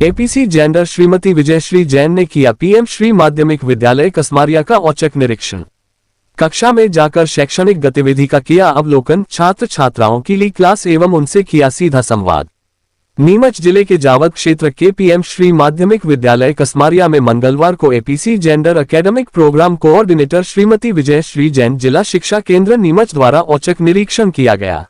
APC gender Shrimati Vijayshree Jain ने किया PM Shri माध्यमिक विद्यालय कसमारिया का औचक निरीक्षण। कक्षा में जाकर शैक्षणिक गतिविधि का किया अवलोकन, छात्र छात्राओं की ली क्लास एवं उनसे किया सीधा संवाद। नीमच जिले के जावद क्षेत्र के पीएम श्री माध्यमिक विद्यालय कसमारिया में मंगलवार को APC gender academic programme coordinator Shrimati Vijayshree Jain जिला शिक्षा केंद्र नीमच द्वारा औचक निरीक्षण किया गया।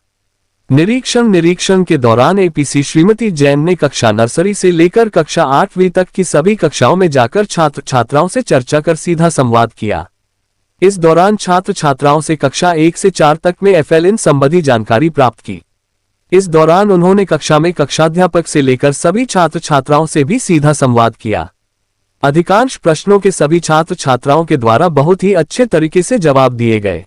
निरीक्षण के दौरान एपीसी श्रीमती जैन ने कक्षा नर्सरी से लेकर कक्षा 8वीं तक की सभी कक्षाओं में जाकर छात्र छात्राओं से चर्चा कर सीधा संवाद किया। इस दौरान छात्र छात्राओं से कक्षा 1 से 4 तक में एफएलएन संबंधी जानकारी प्राप्त की। इस दौरान उन्होंने कक्षा में कक्षाध्यापक से लेकर सभी छात्र छात्राओं से भी सीधा संवाद किया। अधिकांश प्रश्नों के सभी छात्र छात्राओं के द्वारा बहुत ही अच्छे तरीके से जवाब दिए गए।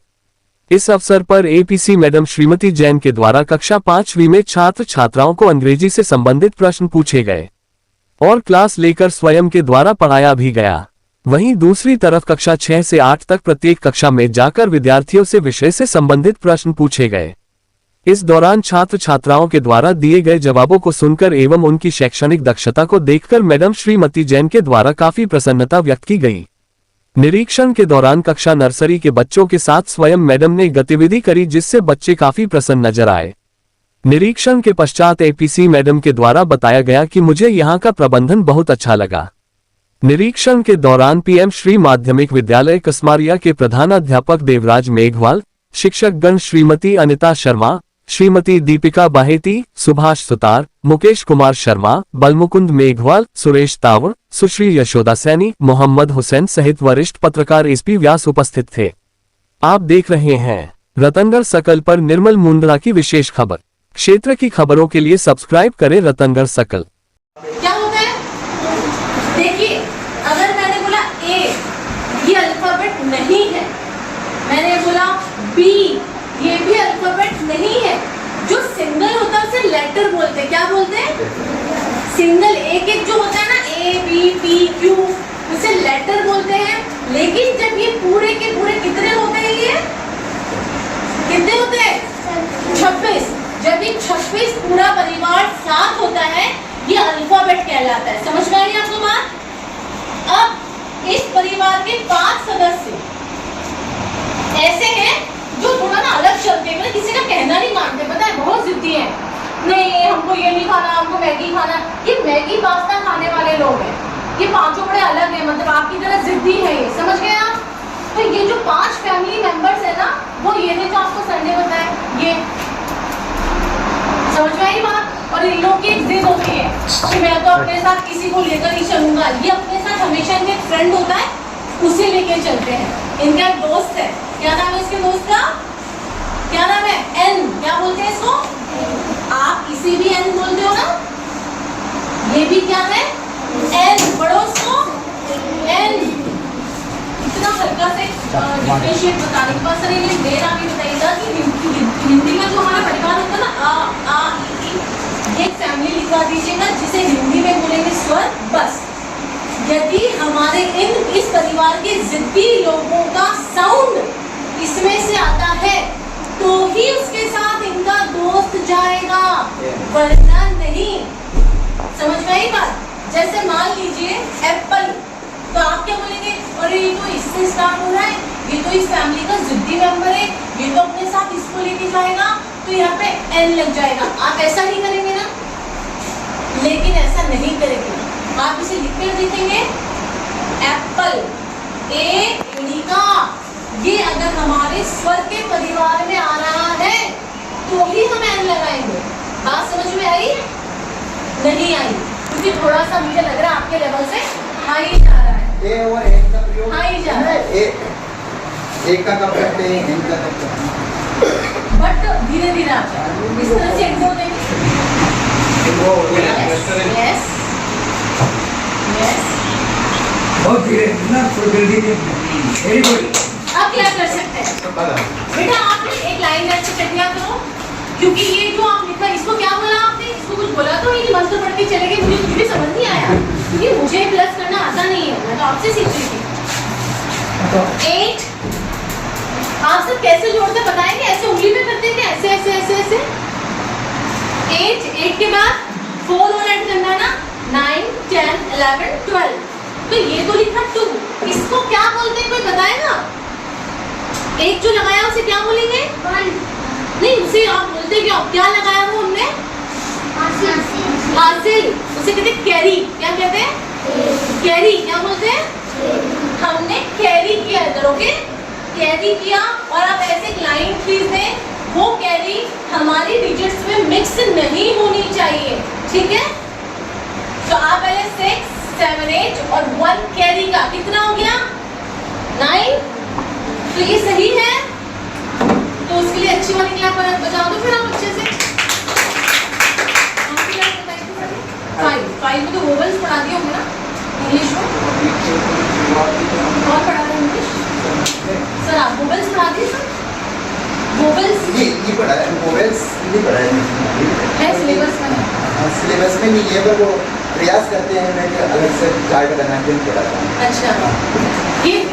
इस अवसर पर एपीसी मैडम श्रीमती जैन के द्वारा कक्षा 5वीं में छात्र छात्राओं को अंग्रेजी से संबंधित प्रश्न पूछे गए और क्लास लेकर स्वयं के द्वारा पढ़ाया भी गया। वहीं दूसरी तरफ कक्षा 6 से 8 तक प्रत्येक कक्षा में जाकर विद्यार्थियों से विषय से संबंधित प्रश्न पूछे गए। इस दौरान छात्र छात्राओं के द्वारा दिए गए जवाबों को सुनकर एवं उनकी शैक्षणिक दक्षता को देखकर मैडम श्रीमती जैन के द्वारा काफी प्रसन्नता व्यक्त की गई। निरीक्षण के दौरान कक्षा नर्सरी के बच्चों के साथ स्वयं मैडम ने गतिविधि करी, जिससे बच्चे काफी प्रसन्न नजर आए। निरीक्षण के पश्चात एपीसी मैडम के द्वारा बताया गया कि मुझे यहां का प्रबंधन बहुत अच्छा लगा। निरीक्षण के दौरान पीएम श्री माध्यमिक विद्यालय कसमारिया के प्रधानाध्यापक देवराज मेघवाल, शिक्षकगण श्रीमती अनिता शर्मा, श्रीमती दीपिका बाहेती, सुभाष सुतार, मुकेश कुमार शर्मा, बलमुकुंद मेघवाल, सुरेश तावड़, सुश्री यशोदा सैनी, मोहम्मद हुसैन सहित वरिष्ठ पत्रकार एसपी व्यास उपस्थित थे। आप देख रहे हैं रतनगढ़ सकल पर निर्मल मुंद्रा की विशेष खबर। क्षेत्र की खबरों के लिए सब्सक्राइब करें रतनगढ़ सकल। क्या होता है? देखिए, अगर मैंने बोला ए, ये अल्फाबेट नहीं है, मैंने बोला बी, ये भी अल्फाबेट नहीं है। जो सिंगल होता है उसे लेटर बोलते हैं। क्या बोलते हैं? सिंगल एक एक जो होता है ना, ए बी पी क्यू, उसे लेटर बोलते हैं। लेकिन जब ये पूरे के पूरे कितने होते हैं, ये कितने होते हैं? 26। जब ये 26 पूरा परिवार साथ होता है, ये अल्फाबेट कहलाता है। समझ में आई आपको बात? अब इस परिवार के 5 सदस्य ऐसे हैं जो थोड़ा ना अलग चलते हैं, मतलब किसी का कहना नहीं मानते। पता है, बहुत जिद्दी हैं। नहीं, हमको ये नहीं खाना, हमको मैगी खाना। ये मैगी पास्ता खाने वाले लोग हैं। ये पांचों बड़े अलग हैं, मतलब आपकी तरह जिद्दी है ये। समझ गए आप? तो ये जो 5 फैमिली मेंबर्स है ना, वो ये नहीं जो आपको संडे होता है, ये समझ में आई बात? और इन लोग की एक जिद होती है कि मैं तो अपने साथ किसी को लेकर ही चलूंगा। ये अपने साथ हमेशा इनका एक फ्रेंड होता है, उसे लेके चलते हैं। इनका एक दोस्त है, क्या नाम है इसके दोस्त का? क्या नाम है? एन। क्या बोलते हैं इसको? आप इसे भी एन बोलते हो ना? ये भी क्या है? एन। पढ़ो इसको, एन। इतना हल्का से डिफरेंशिएट बताने के बाद सर ये देर आगे बताइएगा कि हिंदी में जो हमारा परिवार होता है ना, आ आ ई, ये फैमिली लिखवा दीजिएगा, जिसे हिंदी में बोलेंगे स्वर। बस यदि हमारे इस परिवार के जिद्दी लोगों का साउंड इसमें से आता है तो ही उसके साथ इनका दोस्त जाएगा, वरना नहीं। समझ में आई बात? जैसे मान लीजिए एप्पल, तो आप क्या बोलेंगे? अरे ये तो इससे स्टार्ट हो रहा है, ये तो इस फैमिली का जिद्दी मेंबर है, ये तो अपने साथ इसको लेके जाएगा, तो यहाँ पे एन लग जाएगा। आप ऐसा नहीं करेंगे ना? लेकिन ऐसा नहीं करेंगे। आप इसे लिख कर देखेंगे, एप्पल, ए का। ये अगर हमारे स्वर के परिवार में आ रहा है तो ही हम एन लगाएंगे। बात समझ में आई? नहीं आई, क्योंकि थोड़ा सा मुझे लग रहा है आपके लेवल से हाई जा रहा है। ए और एन का प्रयोग हाई जा रहा है। ए का कब करते हैं, एन का कब करते हैं? बट धीरे धीरे आप इस तरह से एक दो देंगे। यस यस, बहुत धीरे ना, थोड़ी जल्दी वेरी गुड। अब क्या कर सकते हैं बेटा? आपने एक लाइन ऐसे कर दिया करो, क्योंकि ये जो आप लिखा, इसको क्या बोला आपने? इसको कुछ बोला तो ये मंत्र पढ़ के चले गए, मुझे कुछ भी समझ नहीं आया, क्योंकि मुझे प्लस करना आता नहीं है। मैं तो आपसे सीख रही थी। 8 आप सब कैसे जोड़ते बताएंगे? ऐसे उंगली में करते हैं, ऐसे ऐसे ऐसे ऐसे। 8 के बाद 4 और ऐड करना है ना, 9, 10, 11, 12। तो ये तो लिखा 2, इसको क्या बोलते हैं कोई बताएगा? एक जो लगाया उसे क्या बोलेंगे? 1 नहीं, उसे आप बोलते क्या लगाया वो हमने? हासिल। उसे कहते हैं कैरी। क्या कहते हैं? कैरी। क्या बोलते हैं? हमने कैरी किया इधर, ओके? कैरी किया। और आप ऐसे एक लाइन खींच दें, वो कैरी हमारी डिजिट्स में मिक्स नहीं होनी चाहिए, ठीक है? तो आप पहले 6, 7, 8 और 1 कैरी का कितना हो गया? 9। तो ये सही है, तो उसके लिए अच्छी वाली क्लैप बजा दो फिर आप अच्छे से। 5 में तो वोवेल्स पढ़ा दिए होंगे ना इंग्लिश में? और पढ़ा रहे इंग्लिश सर? आप वोवेल्स पढ़ा दिए सर? वोवेल्स ये पढ़ा है, वोवेल्स नहीं पढ़ा है सिलेबस में? सिलेबस में नहीं है, पर वो प्रयास करते हैं मैं कि अलग से चार्ट बना के पढ़ाता हूँ। अच्छा,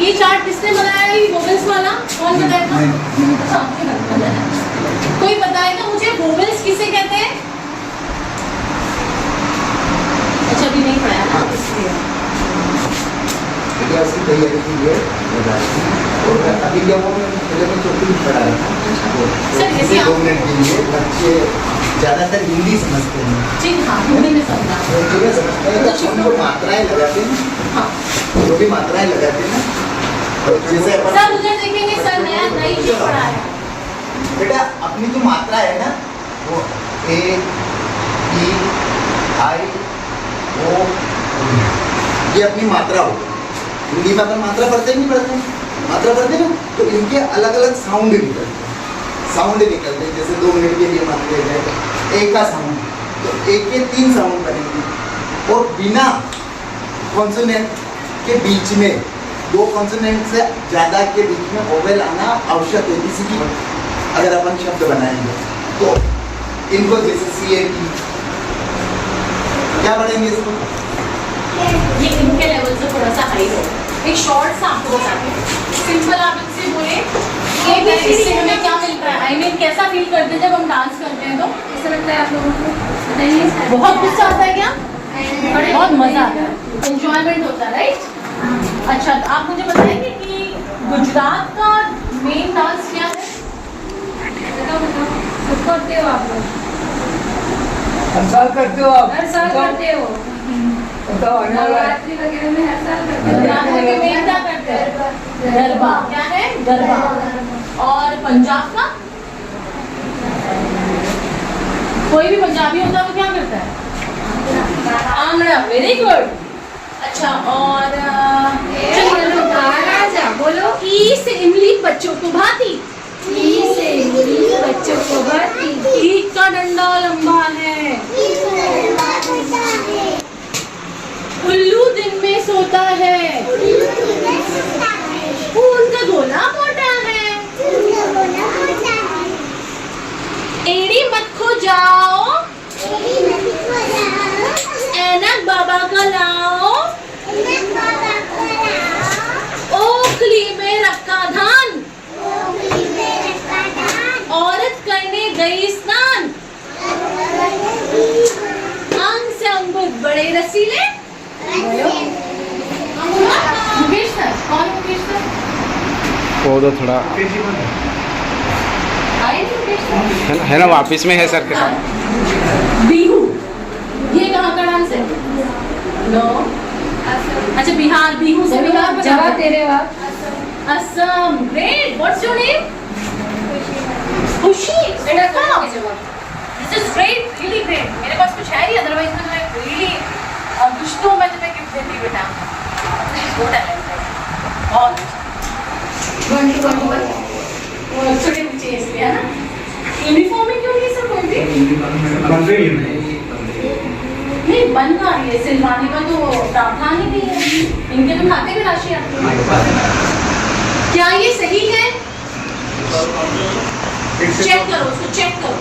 ये चार्ट किसने बनाया? ये वोवेल्स वाला कौन बताएगा? अच्छा, आपने बताया। कोई बताएगा मुझे वोवेल्स किसे कहते हैं? अच्छा, अभी नहीं पढ़ाया ना इसलिए। क्योंकि उसकी तैयारी की है और अभी जब वो पहले मैं चौथी में पढ़ा रहा था, सर, जैसे 2 मिनट के लिए बच्चे ज़्यादातर हिंदी समझते हैं। ठीक, हाँ, हिंदी में समझा। हिंदी में समझते हैं तो उनको मात्राएं लगाते हैं, हाँ। जो भी मात्राएं लगाते हैं तो जैसे अपन सर उधर देखेंगे, सर नई चीज पढ़ाया। बेटा अपनी जो मात्रा है ना, वो ए, ई, आई, ओ, ये अपनी मात्रा हो। हिंदी में अपन मात्रा पढ़ते नहीं पढ़ते? मात्रा पढ़ते ना, तो इनके अलग अलग साउंड निकलते हैं। साउंड निकलते हैं, जैसे 2 मिनट के लिए मान लिया जाए ए का साउंड, तो ए के 3 साउंड बनेंगे और बिना कॉन्सोनेंट के बीच में 2 कॉन्सोनेंट से ज़्यादा के बीच में वोवेल आना आवश्यक है। किसी की अगर अपन शब्द बनाएंगे तो इनको जैसे CAT क्या पढ़ेंगे इसको? ये इनके लेवल से थोड़ा सा हाई हो। एक शॉर्ट सा आपको बताते हैं, सिंपल आप इनसे बोले कि इससे हमें क्या मिलता है? आई मीन कैसा फील करते हैं जब हम डांस करते हैं? तो ऐसा लगता है आप लोगों को बताइए, बहुत गुस्सा आता है क्या? बहुत मजा आता है, एंजॉयमेंट होता है, राइट? अच्छा, तो आप मुझे बताएंगे कि गुजरात का मेन डांस क्या है? बताओ, सब करते हो आप लोग? हर साल करते हो आप? हर साल करते हो? बताओ, आने वाला है। नवरात्रि वगैरह में हर साल करते हैं। नवरात्रि में क्या करते हैं? गरबा। क्या है? गरबा। और पंजाब का कोई भी पंजाबी होता है तो क्या करता है? आंगड़ा। Very good. अच्छा, और बोलो ई से इमली बच्चों को भाती। ई से इमली बच्चों को भाती। ई का डंडा लंबा है। उल्लू दिन में सोता है। ऊन का गोला मोटा है। एड़ी मत खो जाओ, ऐनक बाबा का लाओ, ओखली में रखा धान, औरत करने गई स्नान, अंग से अंगुल बड़े रसीले। मुकेश सर, कौन मुकेश सर? वो तो थोड़ा आए नहीं मुकेश सर? है ना वापिस में है सर के साथ। बिहू, ये कहाँ का डांस है? नो, अच्छा बिहार। बिहू से बिहार जवाब दे रहे हो आप? Assam. Great. What's your name? Khushi. This is great, really great. मेरे पास कुछ है नहीं, अदरवाइज मैं रियली कुछ तो मैं तुम्हें गिफ्ट देती बेटा। वो टैलेंट है बहुत। वो छोटे बच्चे इसलिए है ना? यूनिफॉर्म में क्यों नहीं सर कोई भी? बन रही है। नहीं, बन रहा है, सिलवाने का तो प्रावधान ही नहीं है। इनके तो खाते में राशि आती है। क्या ये सही है? चेक करो उसको, चेक करो।